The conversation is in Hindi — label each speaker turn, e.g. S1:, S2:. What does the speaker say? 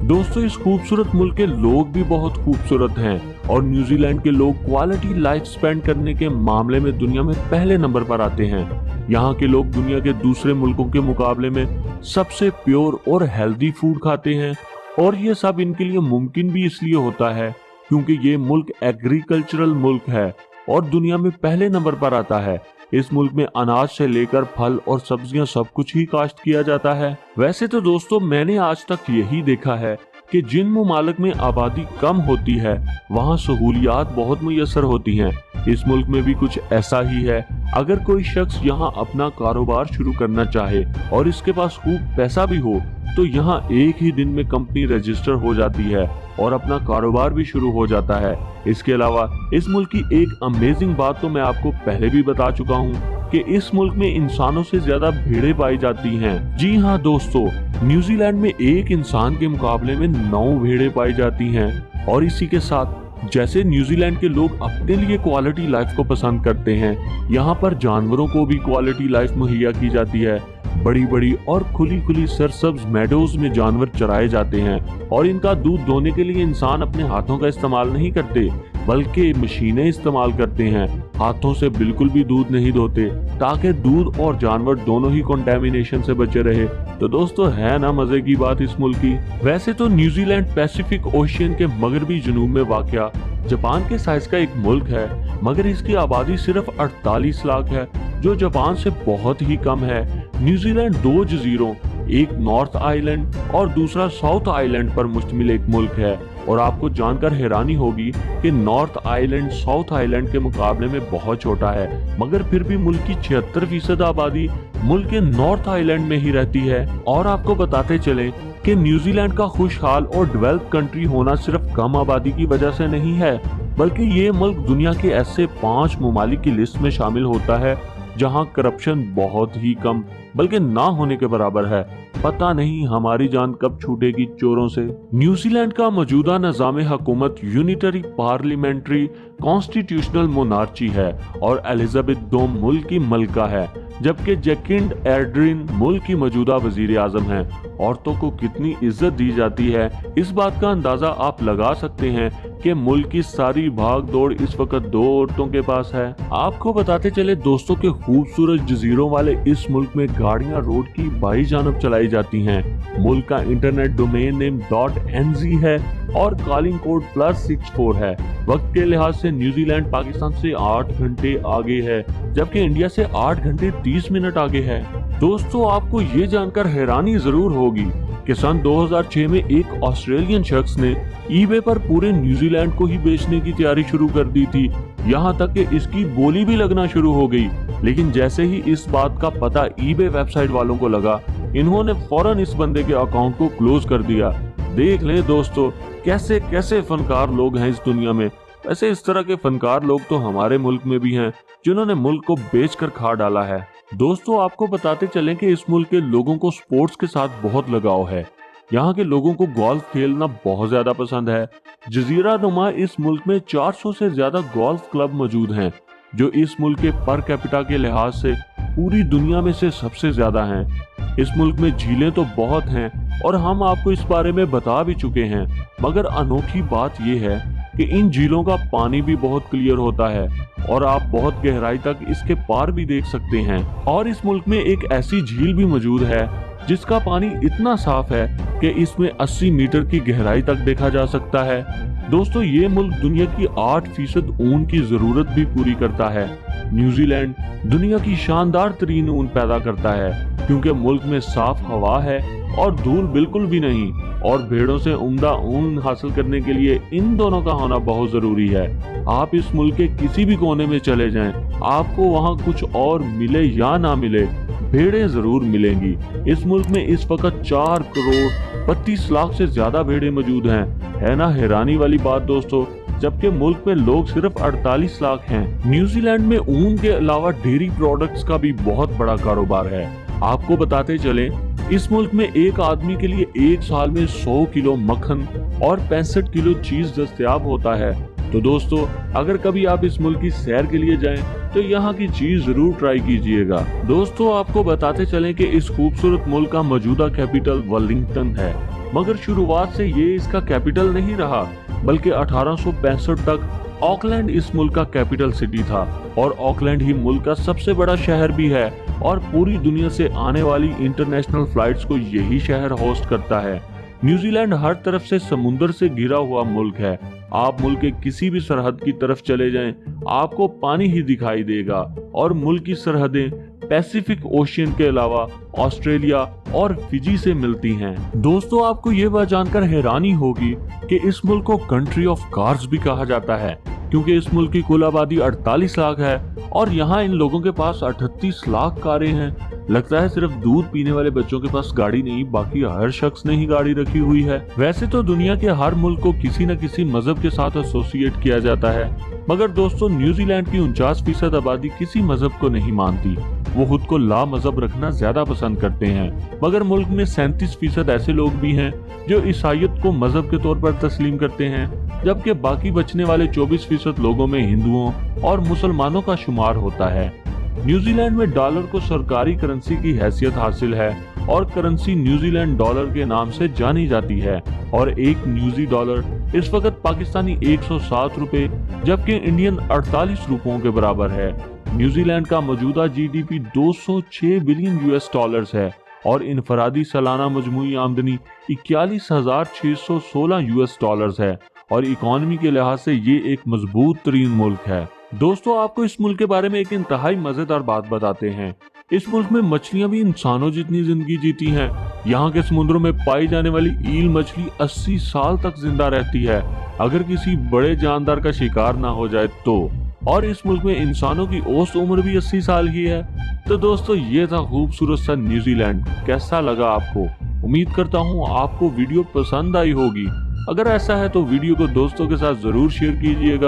S1: दोस्तों इस खूबसूरत मुल्क के लोग भी बहुत खूबसूरत हैं और न्यूजीलैंड के लोग क्वालिटी लाइफ स्पेंड करने के मामले में दुनिया में पहले नंबर पर आते हैं। यहाँ के लोग दुनिया के दूसरे मुल्कों के मुकाबले में सबसे प्योर और हेल्दी फूड खाते हैं और ये सब इनके लिए मुमकिन भी इसलिए होता है क्योंकि ये मुल्क एग्रीकल्चरल मुल्क है और दुनिया में पहले नंबर पर आता है। इस मुल्क में अनाज से लेकर फल और सब्जियां सब कुछ ही काश्त किया जाता है। वैसे तो दोस्तों मैंने आज तक यही देखा है कि जिन मुमालिक में आबादी कम होती है वहाँ सहूलियात बहुत मुयस्सर होती हैं। इस मुल्क में भी कुछ ऐसा ही है। अगर कोई शख्स यहाँ अपना कारोबार शुरू करना चाहे और इसके पास खूब पैसा भी हो तो यहाँ एक ही दिन में कंपनी रजिस्टर हो जाती है और अपना कारोबार भी शुरू हो जाता है। इसके अलावा इस मुल्क की एक अमेजिंग बात तो मैं आपको पहले भी बता चुका हूँ कि इस मुल्क में इंसानों से ज्यादा भेड़ें पाई जाती हैं। जी हाँ दोस्तों, न्यूजीलैंड में एक इंसान के मुकाबले में 9 भेड़ें पाई जाती हैं। और इसी के साथ जैसे न्यूजीलैंड के लोग अपने लिए क्वालिटी लाइफ को पसंद करते हैं, यहाँ पर जानवरों को भी क्वालिटी लाइफ मुहैया की जाती है। बड़ी बड़ी और खुली खुली सरसब्ज मेडोज में जानवर चराए जाते हैं और इनका दूध दोहने के लिए इंसान अपने हाथों का इस्तेमाल नहीं करते बल्कि मशीनें इस्तेमाल करते हैं। हाथों से बिल्कुल भी दूध नहीं धोते ताकि दूध और जानवर दोनों ही कंटेमिनेशन से बचे रहे। तो दोस्तों है ना मजे की बात इस मुल्क की। वैसे तो न्यूजीलैंड पैसिफिक ओशियन के मगरबी जुनूब में वाक़या जापान के साइज का एक मुल्क है, मगर इसकी आबादी सिर्फ 48 लाख है जो जापान से बहुत ही कम है। न्यूजीलैंड 2 जजीरों, एक नॉर्थ आइलैंड और दूसरा साउथ आइलैंड पर मुश्तमिल एक मुल्क है। और आपको जानकर हैरानी होगी कि नॉर्थ आइलैंड साउथ आइलैंड के मुकाबले में बहुत छोटा है, मगर फिर भी मुल्क की 76% आबादी मुल्क के नॉर्थ आइलैंड में ही रहती है। और आपको बताते चलें कि न्यूजीलैंड का खुशहाल और डेवलप्ड कंट्री होना सिर्फ कम आबादी की वजह से नहीं है, बल्कि ये मुल्क दुनिया के ऐसे 5 ममालिक की लिस्ट में शामिल होता है जहां करप्शन बहुत ही कम बल्कि ना होने के बराबर है। पता नहीं हमारी जान कब छूटेगी चोरों से। न्यूजीलैंड का मौजूदा निज़ाम हुकूमत यूनिटरी पार्लियामेंट्री कॉन्स्टिट्यूशनल मोनार्ची है और एलिजाबेथ II मुल्क की मलका है, जबकि जैकिंड एर्डरिन मुल्क की मौजूदा वजीर आजम है। औरतों को कितनी इज्जत दी जाती है इस बात का अंदाजा आप लगा सकते हैं कि मुल्क की सारी भाग दौड़ इस वक्त 2 औरतों के पास है। आपको बताते चले दोस्तों के खूबसूरत जजीरों वाले इस मुल्क में गाड़ियां रोड की बाई जानब चलाई जाती हैं। मुल्क का इंटरनेट डोमेन नेम .nz है और कॉलिंग कोड +64 है। वक्त के लिहाज से न्यूजीलैंड पाकिस्तान से 8 घंटे आगे है, जबकि इंडिया से 8 घंटे 30 मिनट आगे है। दोस्तों आपको ये जानकर हैरानी जरूर होगी कि सन 2006 में एक ऑस्ट्रेलियन शख्स ने ईबे पर पूरे न्यूजीलैंड को ही बेचने की तैयारी शुरू कर दी थी, यहाँ तक कि इसकी बोली भी लगना शुरू हो गई। लेकिन जैसे ही इस बात का पता ईबे वेबसाइट वालों को लगा, इन्होंने फौरन इस बंदे के अकाउंट को क्लोज कर दिया। देख लें दोस्तों कैसे कैसे फनकार लोग हैं इस दुनिया में। वैसे इस तरह के फनकार लोग तो हमारे मुल्क में भी हैं जिन्होंने मुल्क को बेचकर खा डाला है। दोस्तों आपको बताते चलें कि इस मुल्क के लोगों को स्पोर्ट्स के साथ बहुत लगाव है। यहाँ के लोगों को गोल्फ खेलना बहुत ज्यादा पसंद है। जजीरा नुमा इस मुल्क में 400 से ज्यादा गोल्फ क्लब मौजूद हैं, जो इस मुल्क के पर कैपिटा के लिहाज से पूरी दुनिया में से सबसे ज्यादा हैं। इस मुल्क में झीलें तो बहुत हैं और हम आपको इस बारे में बता भी चुके हैं, मगर अनोखी बात यह है कि इन झीलों का पानी भी बहुत क्लियर होता है और आप बहुत गहराई तक इसके पार भी देख सकते हैं। और इस मुल्क में एक ऐसी झील भी मौजूद है जिसका पानी इतना साफ है कि इसमें 80 मीटर की गहराई तक देखा जा सकता है। दोस्तों ये मुल्क दुनिया की 8% ऊन की जरूरत भी पूरी करता है। न्यूजीलैंड दुनिया की शानदार तरीन ऊन पैदा करता है क्योंकि मुल्क में साफ हवा है और धूल बिल्कुल भी नहीं, और भेड़ों से उम्दा ऊन हासिल करने के लिए इन दोनों का होना बहुत जरूरी है। आप इस मुल्क के किसी भी कोने में चले जाएं, आपको वहाँ कुछ और मिले या ना मिले, भेड़ें जरूर मिलेंगी। इस मुल्क में इस वक्त 4 करोड़ 32 लाख से ज्यादा भेड़ें मौजूद हैं। है ना हैरानी वाली बात दोस्तों, जबकि मुल्क में लोग सिर्फ 48 लाख हैं। न्यूजीलैंड में ऊन के अलावा डेयरी प्रोडक्ट्स का भी बहुत बड़ा कारोबार है। आपको बताते चलें इस मुल्क में एक आदमी के लिए एक साल में 100 किलो मक्खन और 65 किलो चीज दस्तयाब होता है। तो दोस्तों अगर कभी आप इस मुल्क की सैर के लिए जाएं तो यहाँ की चीज जरूर ट्राई कीजिएगा। दोस्तों आपको बताते चलें कि इस खूबसूरत मुल्क का मौजूदा कैपिटल वेलिंगटन है मगर शुरुआत से ये इसका कैपिटल नहीं रहा, बल्कि 1865 तक ऑकलैंड इस मुल्क का कैपिटल सिटी था और ऑकलैंड ही मुल्क का सबसे बड़ा शहर भी है और पूरी दुनिया से आने वाली इंटरनेशनल फ्लाइट्स को यही शहर होस्ट करता है। न्यूजीलैंड हर तरफ से समुंदर से घिरा हुआ मुल्क है। आप मुल्क के किसी भी सरहद की तरफ चले जाएं, आपको पानी ही दिखाई देगा और मुल्क की सरहदें पैसिफिक ओशियन के अलावा ऑस्ट्रेलिया और फिजी से मिलती हैं। दोस्तों, आपको ये बात जानकर हैरानी होगी कि इस मुल्क को कंट्री ऑफ कार्स भी कहा जाता है, क्योंकि इस मुल्क की कुल आबादी 48 लाख है और यहाँ इन लोगों के पास 38 लाख कारें हैं। लगता है सिर्फ दूध पीने वाले बच्चों के पास गाड़ी नहीं, बाकी हर शख्स ने ही गाड़ी रखी हुई है। वैसे तो दुनिया के हर मुल्क को किसी न किसी मजहब के साथ एसोसिएट किया जाता है, मगर दोस्तों न्यूजीलैंड की 49% आबादी किसी मजहब को नहीं मानती। वो खुद को ला मजहब रखना ज्यादा पसंद करते हैं। मगर मुल्क में 37% ऐसे लोग भी हैं जो ईसाईयत को मजहब के तौर पर तस्लीम करते हैं, जबकि बाकी बचने वाले 24% लोगों में हिंदुओं और मुसलमानों का शुमार होता है। न्यूजीलैंड में डॉलर को सरकारी करेंसी की हैसियत हासिल है और करेंसी न्यूजीलैंड डॉलर के नाम से जानी जाती है और एक न्यूजी डॉलर इस वक्त पाकिस्तानी 107 रुपए जबकि इंडियन 48 रुपयों के बराबर है। न्यूजीलैंड का मौजूदा जीडीपी 206 बिलियन यूएस डॉलर्स है और इनफरादी सालाना मजमूई आमदनी 41,616 यूएस डॉलर्स है और इकोनॉमी के लिहाज से ये एक मजबूत तरीन मुल्क है। दोस्तों, आपको इस मुल्क के बारे में एक इंतहाई मजेदार बात बताते हैं। इस मुल्क में मछलियां भी इंसानों जितनी जिंदगी जीती हैं। यहाँ के समुद्रों में पाई जाने वाली ईल मछली 80 साल तक जिंदा रहती है अगर किसी बड़े जानदार का शिकार ना हो जाए तो। और इस मुल्क में इंसानों की औसत उम्र भी 80 साल ही है। तो दोस्तों, ये था खूबसूरत सा न्यूजीलैंड। कैसा लगा आपको? उम्मीद करता हूँ आपको वीडियो पसंद आई होगी। अगर ऐसा है तो वीडियो को दोस्तों के साथ जरूर शेयर कीजिएगा।